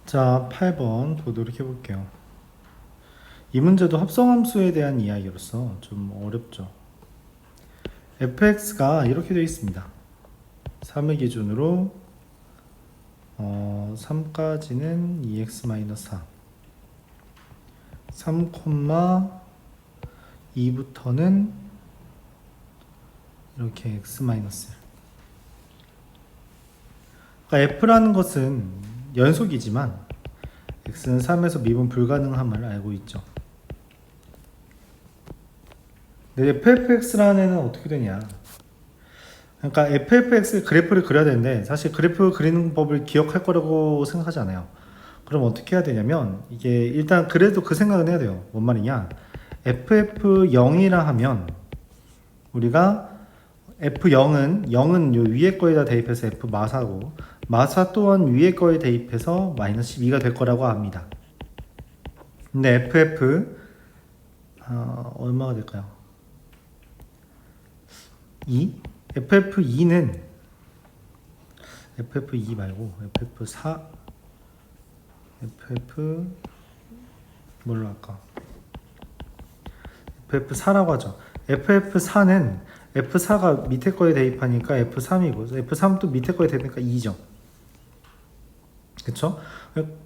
자, 8번 보도록 해볼게요. 이 문제도 합성함수에 대한 이야기로서 좀 어렵죠. fx가 이렇게 되어 있습니다. 3을 기준으로 3까지는 2x-4 3,2부터는 이렇게 x-1 그러니까 f라는 것은 연속이지만 x는 3에서 미분 불가능함을 알고 있죠. 근데 fx라는 애는 어떻게 되냐? 그러니까 fx 그래프를 그려야 되는데 사실 그래프 그리는 법을 기억할 거라고 생각하지 않아요. 그럼 어떻게 해야 되냐면 이게 일단 그래도 그 생각은 해야 돼요. 뭔 말이냐? ff0이라 하면 우리가 f0은 0은 요 위에 거에다 대입해서 f 마사고 마사 또한 위에 거에 대입해서 마이너스 12가 될 거라고 합니다. 근데 ff 얼마가 될까요? 2? ff2는 ff2 말고 ff4 ff 뭘로 할까? ff4라고 하죠. ff4는 f4가 밑에 거에 대입하니까 f3이고 f3도 밑에 거에 대입하니까 2죠. 그쵸?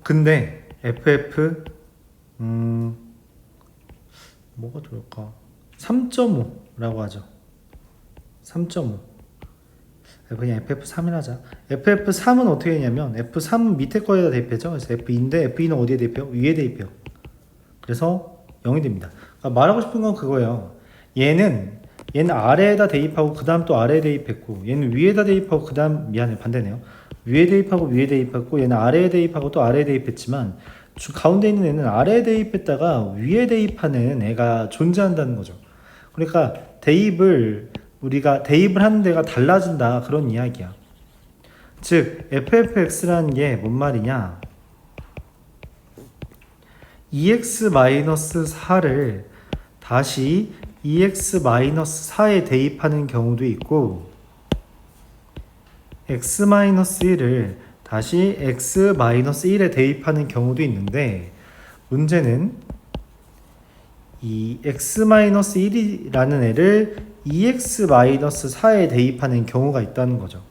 근데 ff 뭐가 좋을까? 3.5라고 하죠. 3.5 그냥 ff3을 하자. ff3은 어떻게 되냐면 f3은 밑에 거에다 대입하죠. 그래서 f2인데 f2는 어디에 대입해요? 위에 대입해요. 그래서 0이 됩니다. 그러니까 말하고 싶은 건 그거예요. 얘는 아래에다 대입하고 그 다음 또 아래에 대입했고 얘는 위에다 대입하고 그 다음 미안해 반대네요. 위에 대입하고 위에 대입했고 얘는 아래에 대입하고 또 아래에 대입했지만 가운데 있는 애는 아래에 대입했다가 위에 대입하는 애가 존재한다는 거죠. 그러니까 우리가 대입을 하는 데가 달라진다 그런 이야기야. 즉 ffx라는 게 뭔 말이냐? 2x-4를 다시 2x-4에 대입하는 경우도 있고 x-1을 다시 x-1에 대입하는 경우도 있는데 문제는 이 x-1이라는 애를 2x-4에 대입하는 경우가 있다는 거죠.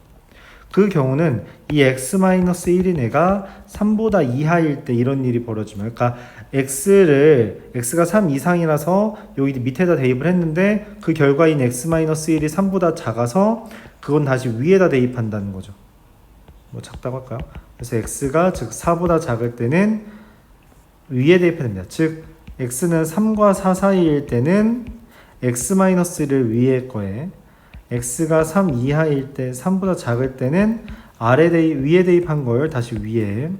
그 경우는 이 x-1인 애가 3보다 이하일 때 이런 일이 벌어지면 그러니까 x가 3 이상이라서 여기 밑에다 대입을 했는데 그 결과인 x-1이 3보다 작아서 그건 다시 위에다 대입한다는 거죠. 뭐 작다고 할까요? 그래서 x가 즉 4보다 작을 때는 위에 대입됩니다. 즉 x는 3과 4 사이일 때는 x-를 위에 거에 x가 3 이하일 때 3보다 작을 때는 위에 대입한 걸 다시 위에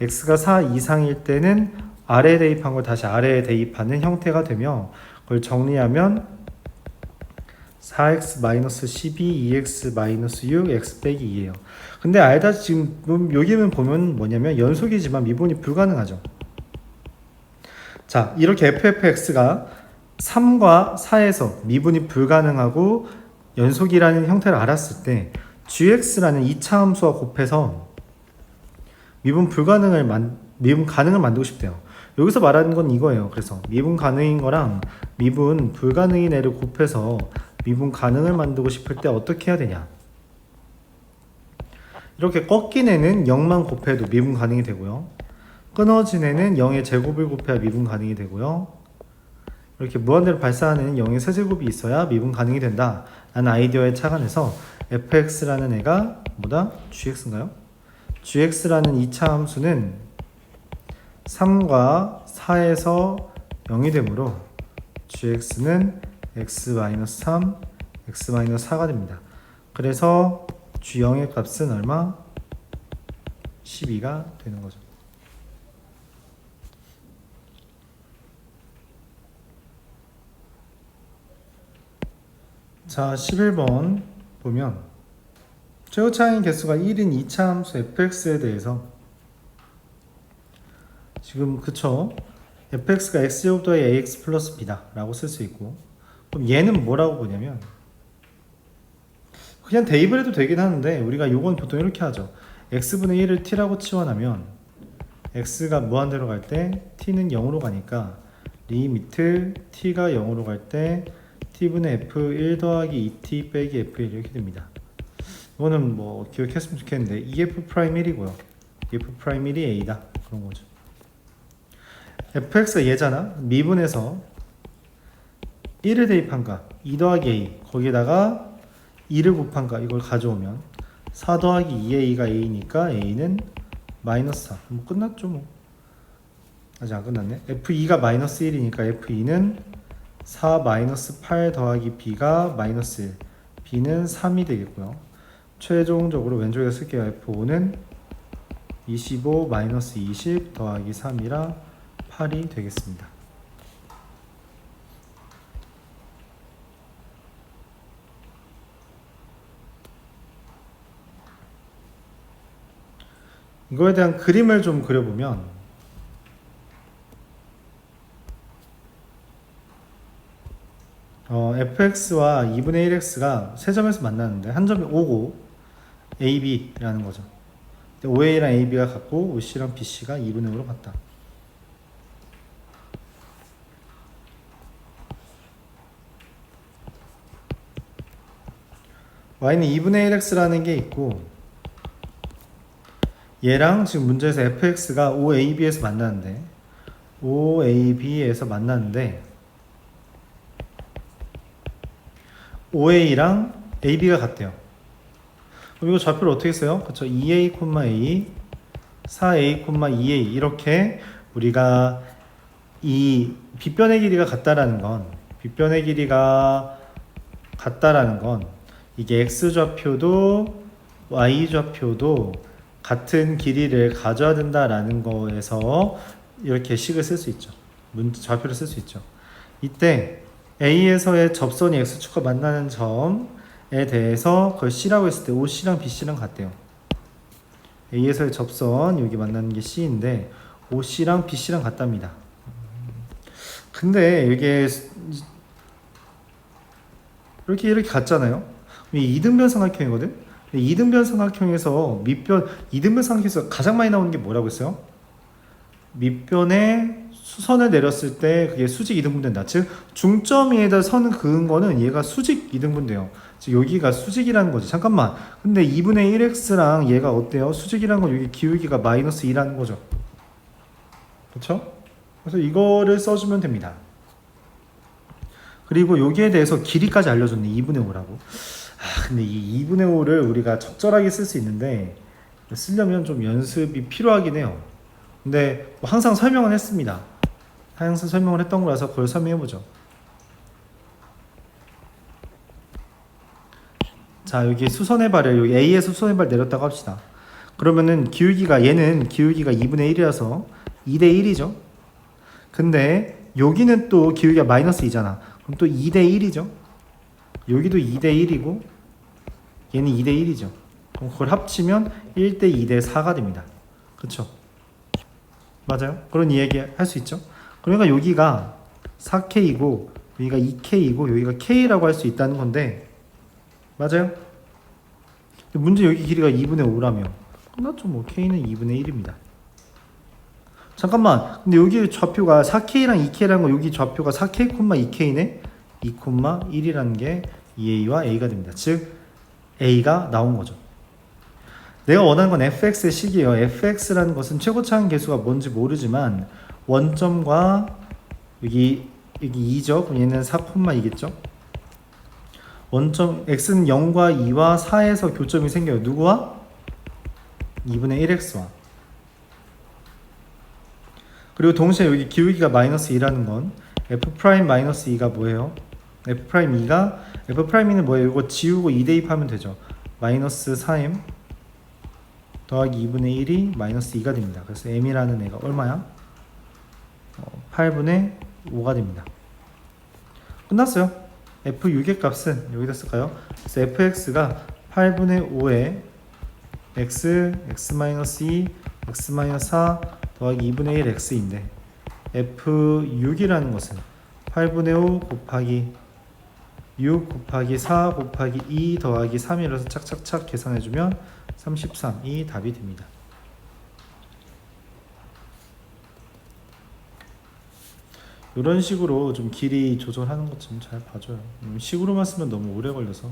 x가 4 이상일 때는 아래에 대입한 걸 다시 아래에 대입하는 형태가 되며 그걸 정리하면 4x-12, 2x-6, x 빼기 2예요. 근데 알다 지금 여기는 보면 뭐냐면 연속이지만 미분이 불가능하죠. 자, 이렇게 ffx가 3과 4에서 미분이 불가능하고 연속이라는 형태를 알았을 때 gx라는 2차 함수와 곱해서 미분 가능을 만들고 싶대요. 여기서 말하는 건 이거예요. 그래서 미분 가능인 거랑 미분 불가능인 애를 곱해서 미분 가능을 만들고 싶을 때 어떻게 해야 되냐? 이렇게 꺾인 애는 0만 곱해도 미분 가능이 되고요. 끊어진 애는 0의 제곱을 곱해야 미분 가능이 되고요. 이렇게 무한대로 발사하는 0의 세제곱이 있어야 미분 가능이 된다 라는 아이디어에 착안해서 fx라는 애가 뭐다? gx인가요? gx라는 2차 함수는 3과 4에서 0이 되므로 gx는 x-3, x-4가 됩니다. 그래서 g0의 값은 얼마? 12가 되는 거죠. 자, 11번 보면 최고차인 개수가 1인 2차 함수 fx에 대해서 지금 그쵸? fx가 x제곱 더하기 ax 플러스 b다 라고 쓸 수 있고 그럼 얘는 뭐라고 보냐면 그냥 대입을 해도 되긴 하는데 우리가 요건 보통 이렇게 하죠. x분의 1을 t라고 치환하면 x가 무한대로 갈 때 t는 0으로 가니까 리미트 t가 0으로 갈 때 t분의 f 1 더하기 2t 빼기 f1 이렇게 됩니다. 이거는 뭐 기억했으면 좋겠는데 EF 프라임 1이고요. EF 프라임 1이 A다 그런 거죠. fx가 얘잖아. 미분에서 1을 대입한 값 2 더하기 A 거기에다가 2를 곱한 값 이걸 가져오면 4 더하기 2A가 A니까 A는 마이너스 4. 뭐 끝났죠 뭐. 아직 안 끝났네. F2가 마이너스 1이니까 F2는 4 마이너스 8 더하기 B가 마이너스 1 B는 3이 되겠고요. 최종적으로 왼쪽에 쓸게요. F5는 25 마이너스 20 더하기 3이라 8이 되겠습니다. 이거에 대한 그림을 좀 그려보면 fx와 2분의 1x가 세 점에서 만나는데 한 점이 O고 AB라는 거죠. OA랑 AB가 같고 OC랑 BC가 2분의 5로 같다. y는 2분의 1x라는 게 있고 얘랑 지금 문제에서 fx가 OAB에서 만나는데 OAB에서 만나는데 OA랑 AB가 같대요. 그럼 이거 좌표를 어떻게 써요? 그쵸? 2A, A, 4A, 2A 이렇게 우리가 이 빗변의 길이가 같다라는 건 이게 X좌표도 Y좌표도 같은 길이를 가져야 된다라는 거에서 이렇게 식을 쓸 수 있죠. 좌표를 쓸 수 있죠. 이때 A에서의 접선이 X축과 만나는 점에 대해서 그걸 C라고 했을 때 OC랑 BC랑 같대요. A에서의 접선 여기 만나는 게 C인데 OC랑 BC랑 같답니다. 근데 이게 이렇게 같잖아요. 이 이등변 삼각형이거든. 이등변 삼각형에서 이등변 삼각형에서 가장 많이 나오는 게 뭐라고 했어요? 밑변에 수선을 내렸을 때 그게 수직 이등분 된다. 즉 중점 위에다 선을 그은 거는 얘가 수직 이등분 돼요. 즉 여기가 수직이라는 거지. 잠깐만. 근데 2분의 1x랑 얘가 어때요? 수직이라는 건 여기 기울기가 마이너스 2라는 거죠. 그렇죠? 그래서 이거를 써주면 됩니다. 그리고 여기에 대해서 길이까지 알려줬네. 2분의 5라고. 근데 이 2분의 5를 우리가 적절하게 쓸 수 있는데 쓰려면 좀 연습이 필요하긴 해요. 근데 항상 설명은 했습니다. 항상 설명을 했던 거라서 그걸 설명해보죠. 자, 여기 수선의 발을 여기 A에서 수선의 발 내렸다고 합시다. 그러면은 얘는 기울기가 2분의 1이라서 2대 1이죠. 근데 여기는 또 기울기가 마이너스 2잖아. 그럼 또 2대 1이죠. 여기도 2대 1이고 얘는 2대 1이죠. 그럼 그걸 합치면 1대 2대 4가 됩니다. 그쵸? 맞아요? 그런 이야기 할 수 있죠? 그러니까 여기가 4K이고 여기가 2K이고 여기가 K라고 할 수 있다는 건데 맞아요? 문제 여기 길이가 2분의 5라며 끝났죠. 뭐 K는 2분의 1입니다. 잠깐만, 근데 여기 좌표가 4K랑 2K라는 거 여기 좌표가 4K, 2K네 2,1이라는 게 2A와 A가 됩니다. 즉 A가 나온 거죠. 내가 원하는 건 fx의 식이에요. fx라는 것은 최고차항 계수가 뭔지 모르지만 원점과 여기 2죠. 그럼 얘는 4,2겠죠. 원점 x는 0과 2와 4에서 교점이 생겨요. 누구와? 2분의 1x와. 그리고 동시에 여기 기울기가 마이너스 2라는 건 f'-2가 뭐예요? f'2는 뭐예요? 이거 지우고 2 대입하면 되죠. 마이너스 4m 더하기 2분의 1이 마이너스 2가 됩니다. 그래서 m이라는 애가 얼마야? 8분의 5가 됩니다. 끝났어요. f6의 값은 여기다 쓸까요? 그래서 fx가 8분의 5에 x-2, x-4 더하기 2분의 1 x인데 f6이라는 것은 8분의 5 곱하기 6 곱하기 4 곱하기 2 더하기 3이라서 착착착 계산해주면 33이 답이 됩니다. 이런 식으로 좀 길이 조절하는 것 좀 잘 봐줘요. 식으로만 쓰면 너무 오래 걸려서.